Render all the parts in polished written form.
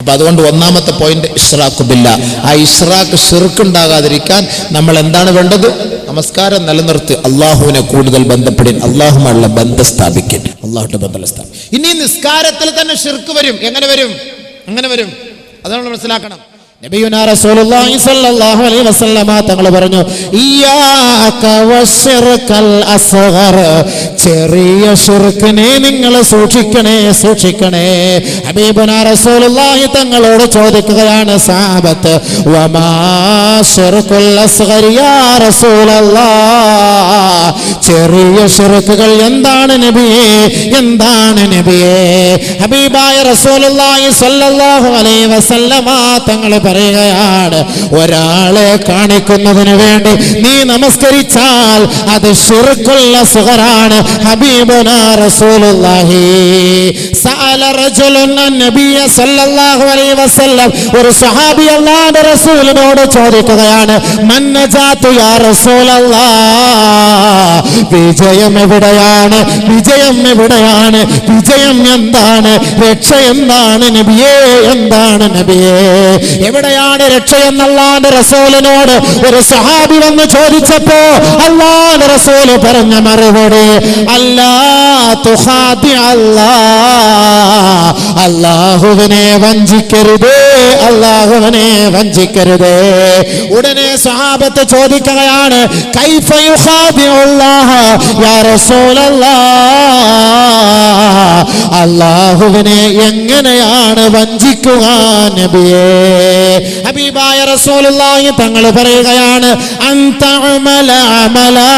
അപ്പൊ അതുകൊണ്ട് ഒന്നാമത്തെ പോയിന്റ് ഇശ്റാഖു ബില്ലാ. ആ ഇശ്റാഖ് ശിർക്ക് ഉണ്ടാകാതിരിക്കാൻ നമ്മൾ എന്താണ് വേണ്ടത്? നമസ്കാരം നിലനിർത്തി അള്ളാഹുവിനെ കൂടുതൽ ബന്ധപ്പെടിൻ, അള്ളാഹുമായുള്ള ബന്ധം സ്ഥാപിക്കൻ, അള്ളാഹുവിന്റെ ബന്ധം സ്ഥാപിക്കും. ഇനി നിസ്കാരത്തിൽ തന്നെ ശിർക്ക് വരും. എങ്ങനെ വരും? അതാണ് മനസ്സിലാക്കണം. നബിയുനാ റസൂലുള്ളാഹി സ്വല്ലല്ലാഹു അലൈഹി വസല്ലമ തങ്ങൾ പറഞ്ഞു, ഇയ്യാക വശിർകൽ അസ്ഗർ, ചെറിയ ശിർക്കിനെ നിങ്ങൾ സൂക്ഷിക്കണേ. ഹബീബുനാ റസൂലുള്ളാഹി തങ്ങളോട് ചോദിക്കുകയാണ് സഹാബത്ത്, വമാ ശിർകുൽ അസ്ഗർ യാ റസൂലല്ലാഹ്, ചെറിയ ശിർക്കുകൾ എന്താണ് നബിയേ? ഹബീബായ റസൂലുള്ളാഹി സ്വല്ലല്ലാഹു അലൈഹി വസല്ലമ തങ്ങൾ പറയുകയാണ്, ഒരാളെ കാണിക്കുന്നതിന് വേണ്ടി നീ നമസ്കരിച്ചാൽ അത് ശിർക്കുൽ അസ്ഗറാണ്. ഹബീബുനാ റസൂലുള്ളാഹി സഅല റജുലുൻ നബിയ സല്ലല്ലാഹു അലൈഹി വസല്ലം, ഒരു സ്വഹാബി അല്ലാഹുവിന്റെ റസൂലിനോട് ചോദിക്കുകയാണ്, മൻ നജാതു യാ റസൂലല്ലാഹ്, വിജയം എവിടെയാണ്? വിജയം എന്താണ്? രക്ഷ എന്താണ് നബിയേ? എവിടെയാണ് രക്ഷയെന്ന് അല്ലാഹുവിന്റെ റസൂലിനോട് ഒരു സ്വഹാബി വന്ന് ചോദിച്ചപ്പോ അല്ലാഹുവിന്റെ റസൂൽ പറഞ്ഞ മറുപടി, അല്ലാ തുഖാദി അല്ലാഹ്, അല്ലാഹുവിനെ വഞ്ചിക്കരുതേ. ഉടനെ സ്വഹാബത്ത് ചോദിക്കുകയാണ്, കൈഫ യുഖാദിഉ അല്ലാഹ് യാ റസൂലല്ലാഹ്, അല്ലാഹുവിനെ എങ്ങനെയാണ് വഞ്ചിക്കുക നബിയേ? ഹബീബായ റസൂലുള്ളാഹി തങ്ങൾ പറയുകയാണ്, അൻതഅമല അമലാ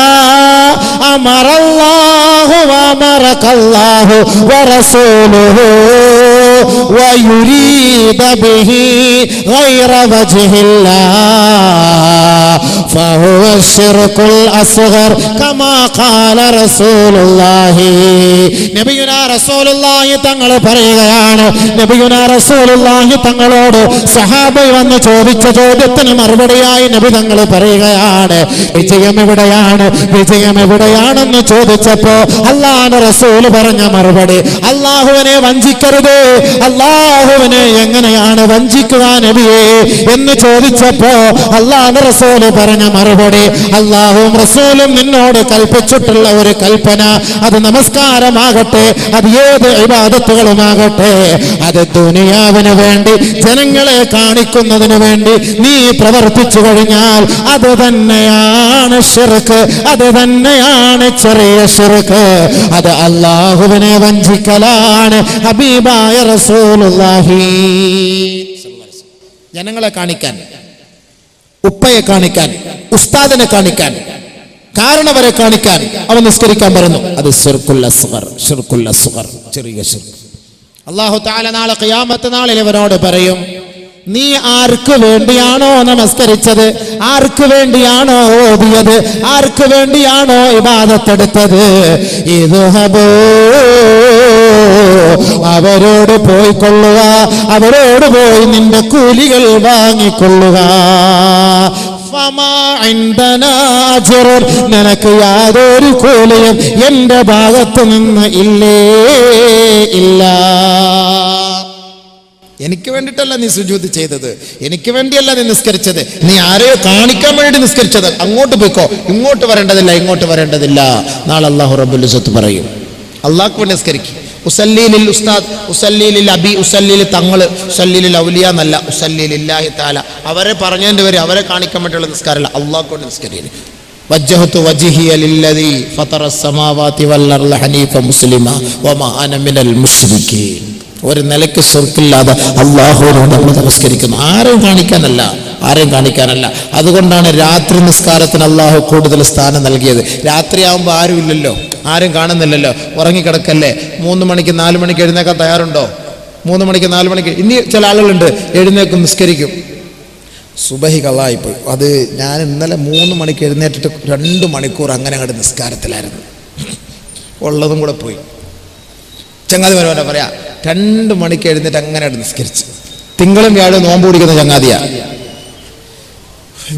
അമറല്ലാഹു വഅമറകല്ലാഹു വറസൂലുഹു വയുരീദ ബിഹി ഗൈറ വജ്ഹില്ലാഹ് ഫഹുവ ശിർകുൽ അസ്ഗർ കമാ ഖാല റസൂലുള്ളാഹി. നബിയുനാ റസൂലുള്ളാഹി തങ്ങൾ പറയുകയാണ്, നബിയുനാ റസൂലുള്ളാഹി തങ്ങളോട് സഹാബ വന്ന് ചോദിച്ച ചോദ്യത്തിന് മറുപടിയായി നബി തങ്ങൾ പറയുകയാണ്, വിജയം എവിടെയാണെന്ന് ചോദിച്ചപ്പോ അല്ലാഹുവിന്റെ റസൂൽ പറഞ്ഞ മറുപടി, അല്ലാഹുവിനെ വഞ്ചിക്കരുത്. അല്ലാഹുവിനെ എങ്ങനെയാണ് വഞ്ചിക്കുക നബിയേ എന്ന് ചോദിച്ചപ്പോ അല്ലാഹുവിന്റെ റസൂൽ പറഞ്ഞ മറുപടി, അല്ലാഹുവും റസൂലും നിന്നോട് കൽപ്പിച്ചിട്ടുള്ള ഒരു കൽപ്പന, അത് നമസ്കാരമാകട്ടെ, അത് ഏത് ഇബാദത്തുകളുമാകട്ടെ, അത് ദുനിയാവിന് വേണ്ടി ജനങ്ങളെ കാണിക്കുന്നതിന് വേണ്ടി നീ പ്രവർത്തിച്ചു കഴിഞ്ഞാൽ അത് തന്നെയാണ് ശിർക്ക്, അത് തന്നെയാണ് ചെറിയ ശിർക്ക്, അത് അല്ലാഹുവിനെ വഞ്ചിക്കലാണ്. ഹബീബായ റസൂലുള്ളാഹി ജനങ്ങളെ കാണിക്കാൻ, ഉപ്പയെ കാണിക്കാൻ, ഉസ്താദിനെ കാണിക്കാൻ, കാരണവരെ കാണിക്കാൻ അവൻ നിസ്കരിക്കാൻ പറഞ്ഞു, അത് ശിർക്കുൽ അസ്ഗർ, ചെറിയ ശിർക്ക്. അല്ലാഹു തആല നാളെ ഖിയാമത്ത് നാളിൽ ഇവരോട് പറയും, നീ ആർക്ക് വേണ്ടിയാണോ നമസ്കരിച്ചത്, ആർക്ക് വേണ്ടിയാണോ ഓതിയത്, ആർക്ക് വേണ്ടിയാണോ ഇബാദത്തെടുത്തത്, ഇദ്ഹബൂ, അവരോട് പോയിക്കൊള്ളുക, അവരോട് പോയി നിന്റെ കൂലികൾ വാങ്ങിക്കൊള്ളുക. നിനക്ക് യാതൊരു കൂലിയും എന്റെ ഭാഗത്ത് നിന്ന് ഇല്ല. എനിക്ക് വേണ്ടിയിട്ടല്ല നീ സുജൂദ് ചെയ്തത്, എനിക്ക് വേണ്ടിയല്ല നീ നിസ്കരിച്ചത്, നീ ആരെയോ കാണിക്കാൻ വേണ്ടി നിസ്കരിച്ചത്. അങ്ങോട്ട് പോയിക്കോ, ഇങ്ങോട്ട് വരേണ്ടതില്ല. നാളെ അല്ലാഹു റബ്ബുൽ ഇസ്സത്ത് പറയും, അല്ലാഹുക്ക് വേണ്ടി നിസ്കരിക്കും. ഉസല്ലീലിൽ ഉസ്താദ്, ഉസല്ലീലിൽ അബി, ഉസല്ലീലിൽ തങ്ങൾ, ഉസല്ലീലിൽ ഔലിയ എന്നല്ല, ഉസല്ലീലില്ലാഹി തആല. അവരെ പറഞ്ഞതിന്റെ പേര് അവരെ കാണിക്കാൻ വേണ്ടിയുള്ള നിസ്കാരമല്ല, അല്ലാഹുക്ക് വേണ്ടി നിസ്കരിക്കും. വജ്ജഹതു വജ്ഹിയ ലില്ലദീ ഫതറസ് സമാവാതി വൽ അർള ഹനീഫ മുസ്ലിമ വമാ അന മിനൽ മുശ്രിക്കീൻ. ഒരു നിലയ്ക്ക് ശിർക്കില്ലാതെ അല്ലാഹുവിനോട് നമ്മൾ നമസ്കരിക്കുന്നു, ആരെയും കാണിക്കാനല്ല. അതുകൊണ്ടാണ് രാത്രി നിസ്കാരത്തിന് അല്ലാഹു കൂടുതൽ സ്ഥാനം നൽകിയത്. രാത്രിയാവുമ്പോൾ ആരുമില്ലല്ലോ, ആരും കാണുന്നില്ലല്ലോ, ഉറങ്ങിക്കിടക്കല്ലേ. 3 മണിക്ക് 4 മണിക്ക് എഴുന്നേക്കാൻ തയ്യാറുണ്ടോ? 3 മണിക്ക് 4 മണിക്ക് ഇനി ചില ആളുകളുണ്ട്, എഴുന്നേക്കും, നിസ്കരിക്കും. സുബഹി കളായിപ്പോയി. അത് ഞാൻ ഇന്നലെ 3 മണിക്ക് എഴുന്നേറ്റിട്ട് 2 മണിക്കൂർ അങ്ങനെ അങ്ങോട്ട് നിസ്കാരത്തിലായിരുന്നു, ഉള്ളതും കൂടെ പോയി. ചങ്ങാതി വരെ പറയാ 2 മണിക്ക് എഴുന്നേറ്റ് അങ്ങനെ നിസ്കരിച്ച്. തിങ്കളും വ്യാഴം നോമ്പ് പിടിക്കുന്ന ചങ്ങാതിയാ.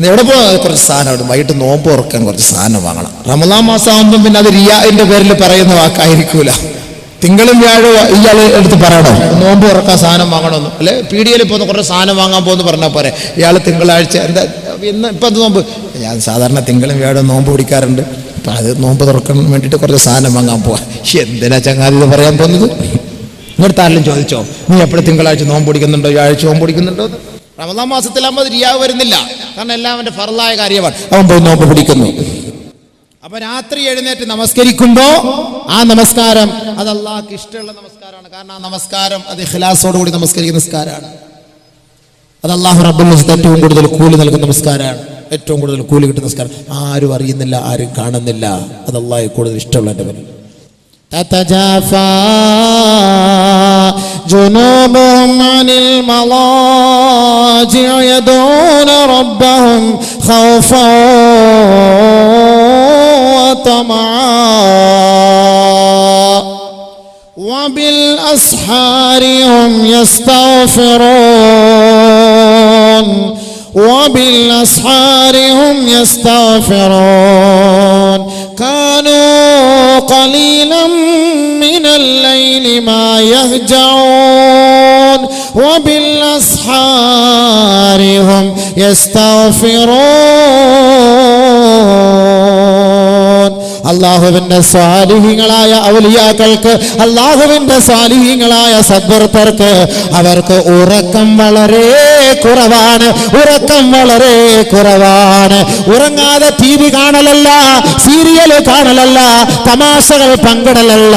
എവിടെ പോകാൻ കുറച്ച് സാധനം അവിടെ, വൈകിട്ട് നോമ്പ് ഉറക്കാൻ കുറച്ച് സാധനം വാങ്ങണം. റമളാൻ മാസം ആകുമ്പം പിന്നെ അത് റിയാഇന്റെ പേരിൽ പറയുന്ന വാക്കായിരിക്കൂല. തിങ്കളും വ്യാഴവും ഇയാൾ എടുത്ത് പറയണോ നോമ്പ് തുറക്കാൻ സാധനം വാങ്ങണമെന്ന്, അല്ലെ പീടികയിൽ പോകുന്ന കുറേ സാധനം വാങ്ങാൻ പോകുന്നു പറഞ്ഞാൽ പോരെ. ഇയാൾ തിങ്കളാഴ്ച എന്താ ഇപ്പം അത് നോമ്പ്, ഞാൻ സാധാരണ തിങ്കളും വ്യാഴവും നോമ്പ് പിടിക്കാറുണ്ട്, അപ്പം അത് നോമ്പ് തുറക്കാൻ വേണ്ടിയിട്ട് കുറച്ച് സാധനം വാങ്ങാൻ പോവാ. എന്തിനാ ചങ്ങാതി ഇത് പറയാൻ പോകുന്നത്? ഇങ്ങോട്ട് ആരെങ്കിലും ചോദിച്ചോ നീ എപ്പോഴും തിങ്കളാഴ്ച നോമ്പ് പിടിക്കുന്നുണ്ടോ വ്യാഴ്ച നോമ്പ് പിടിക്കുന്നുണ്ടോ? റമദാൻ മാസത്തിലാകുമ്പോൾ റിയാവ് വരുന്നില്ല, കാരണം എല്ലാം അവൻ്റെ ഫർളായ കാര്യമാണ്, അവൻ പോയി നോമ്പ് പിടിക്കുന്നു. അപ്പൊ രാത്രി എഴുന്നേറ്റ് നമസ്കരിക്കുമ്പോ ആ നമസ്കാരം അത് അള്ളാഹ്ക്ക് ഇഷ്ടമുള്ള നമസ്കാരമാണ്. കാരണം ആ നമസ്കാരം അത് ഇഖ്ലാസോടുകൂടി നമസ്കരിക്കുന്ന നമസ്കാരമാണ്. അത് അല്ലാഹു റബ്ബുൽ ഇസ്സത്ത് ഏറ്റവും കൂടുതൽ കൂലി നൽകുന്ന നമസ്കാരമാണ്, ഏറ്റവും കൂടുതൽ കൂലി കിട്ടുന്ന നമസ്കാരം. ആരും അറിയുന്നില്ല, ആരും കാണുന്നില്ല, അത് അള്ളാഹ് കൂടുതൽ ഇഷ്ടമുള്ള എൻ്റെ പേര്. തതജാഫാ ജുനൂബുഹും അനിൽ മളാജിഇ യദൂന റബ്ബഹും ഖൗഫൻ وبالأسحار هم يستغفرون وبالأسحار هم يستغفرون كانوا قليلا من الليل ما يهجعون وبالأسحار هم يستغفرون. അള്ളാഹുവിന്റെ സ്വാലിഹീങ്ങളായ ഔലിയാക്കൾക്ക്, അള്ളാഹുവിന്റെ സ്വാലിഹീങ്ങളായ സദ്വൃത്തർക്ക് അവർക്ക് ഉറക്കം വളരെ കുറവാണ്, ഉറക്കം വളരെ കുറവാണ്. ഉറങ്ങാതെ ടി വി കാണലല്ല, സീരിയൽ കാണലല്ല, തമാശകൾ പങ്കിടലല്ല,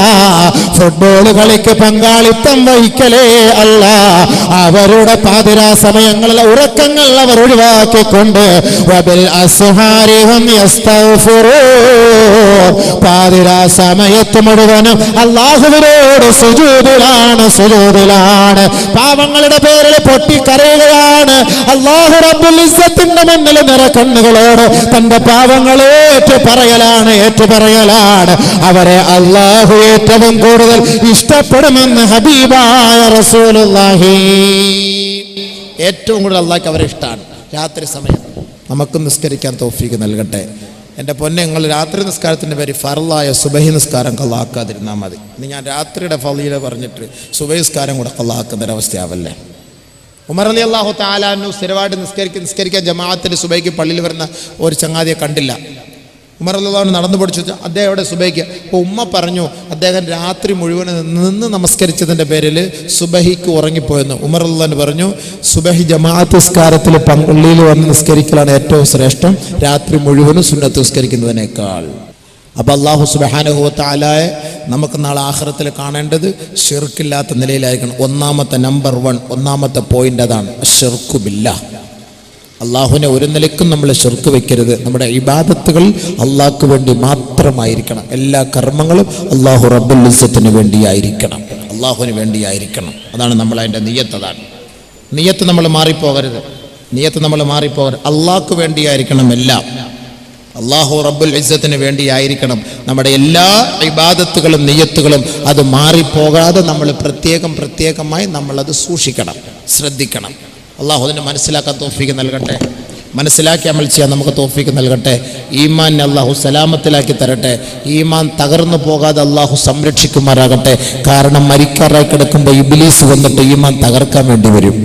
ഫുട്ബോൾ കളിക്ക് പങ്കാളിത്തം വഹിക്കലേ അല്ല. അവരുടെ പാതിരാ സമയങ്ങളിൽ ഉറക്കങ്ങൾ അവർ ഒഴിവാക്കിക്കൊണ്ട് വബിൽ അസ്ഹാരിഹും യസ്തഗ്ഫിറൂൻ, പാതിരാ സമയത്ത് മുഴുവനും അല്ലാഹുവിനോട് സുജൂദിലാണ്, പാവങ്ങളുടെ പേരിൽ പൊട്ടിക്കരയുകയാണ്. അല്ലാഹു റബ്ബുൽ ഇസ്സത്തിന്റെ മുന്നിൽ നിറകണ്ണുകളോട് തന്റെ പാവങ്ങളെ ഏറ്റുപറയലാണ്. അവരെ അല്ലാഹു ഏറ്റവും കൂടുതൽ ഇഷ്ടപ്പെടുമെന്ന് ഹബീബായ റസൂലുള്ളാഹി. ഏറ്റവും കൂടുതൽ അല്ലാഹുക്ക് അവരെ ഇഷ്ടമാണ്. രാത്രി സമയം നമുക്കും നിസ്കരിക്കാൻ തൗഫീഖ് നൽകട്ടെ. എൻ്റെ പൊന്നെ, നിങ്ങൾ രാത്രി നിസ്കാരത്തിൻ്റെ പേര് ഫർളായ സുബഹി നിസ്കാരം കള്ളാക്കാതിരുന്നാൽ മതി. ഇനി ഞാൻ രാത്രിയുടെ ഫളീല പറഞ്ഞിട്ട് സുബഹി നിസ്കാരം കൂടെ കള്ളാക്കുന്നൊരവസ്ഥയാവല്ലേ. ഉമർ റളിയല്ലാഹു തആല അൻഹു സ്ഥിരമായിട്ട് നിസ്കരിക്കാൻ ജമാഅത്തിൽ സുബഹിക്ക് പള്ളിയിൽ വരുന്ന ഒരു ചങ്ങാതിയെ കണ്ടില്ല. ഉമർ റളിയല്ലാഹു നടന്നു പഠിച്ചു അദ്ദേഹം എവിടെ സുബഹിക്ക്. അപ്പോൾ ഉമ്മ പറഞ്ഞു അദ്ദേഹം രാത്രി മുഴുവൻ നിന്ന് നമസ്കരിച്ചതിൻ്റെ പേരിൽ സുബഹിക്ക് ഉറങ്ങിപ്പോയെന്ന്. ഉമർ റളിയല്ലാഹു പറഞ്ഞു സുബഹി ജമാഅത്ത് നിസ്കാരത്തിൽ പള്ളിയിൽ വന്ന് നിസ്കരിക്കലാണ് ഏറ്റവും ശ്രേഷ്ഠം, രാത്രി മുഴുവനും സുന്നത്ത് നിസ്കരിക്കുന്നതിനേക്കാൾ. അപ്പോൾ അല്ലാഹു സുബ്ഹാനഹു വ തആലയെ നമുക്ക് നാളെ ആഖിറത്തിൽ കാണേണ്ടത് ശിർക്കില്ലാത്ത നിലയിലായിരിക്കണം. ഒന്നാമത്തെ നമ്പർ 1 ഒന്നാമത്തെ പോയിന്റ് അതാണ്, അശ്ശിർക്കു ബില്ലാഹ്. അള്ളാഹുവിനെ ഒരു നിലയ്ക്കും നമ്മൾ ശിർക്ക് വെക്കരുത്. നമ്മുടെ ഇബാദത്തുകൾ അള്ളാഹ്ക്ക് വേണ്ടി മാത്രമായിരിക്കണം. എല്ലാ കർമ്മങ്ങളും അള്ളാഹു റബ്ബുൽ ഇസ്സത്തിന് വേണ്ടിയായിരിക്കണം, അള്ളാഹുവിന് വേണ്ടിയായിരിക്കണം. അതാണ് നമ്മൾ അതിൻ്റെ നിയ്യത്ത്. അതാണ് നിയ്യത്ത്. നമ്മൾ മാറിപ്പോകരുത്, നിയ്യത്ത് നമ്മൾ മാറിപ്പോകരുത്. അള്ളാഹ്ക്ക് വേണ്ടിയായിരിക്കണം എല്ലാം, അള്ളാഹു റബ്ബുൽ ഇസ്സത്തിന് വേണ്ടിയായിരിക്കണം നമ്മുടെ എല്ലാ ഇബാദത്തുകളും നിയ്യത്തുകളും. അത് മാറിപ്പോകാതെ നമ്മൾ പ്രത്യേകമായി നമ്മളത് സൂക്ഷിക്കണം, ശ്രദ്ധിക്കണം. അള്ളാഹു അതിനെ മനസ്സിലാക്കാൻ തൗഫീഖ് നൽകട്ടെ, മനസ്സിലാക്കി അമൽ ചെയ്യാൻ നമുക്ക് തൗഫീഖ് നൽകട്ടെ. ഈമാൻ അള്ളാഹു സലാമത്തിലാക്കി തരട്ടെ, ഈമാൻ തകർന്നു പോകാതെ അള്ളാഹു സംരക്ഷിക്കുമാറാകട്ടെ. കാരണം മരിക്കാറായി കിടക്കുമ്പോൾ ഇബ്ലീസ് വന്നിട്ട് ഈമാൻ തകർക്കാൻ വേണ്ടി വരും.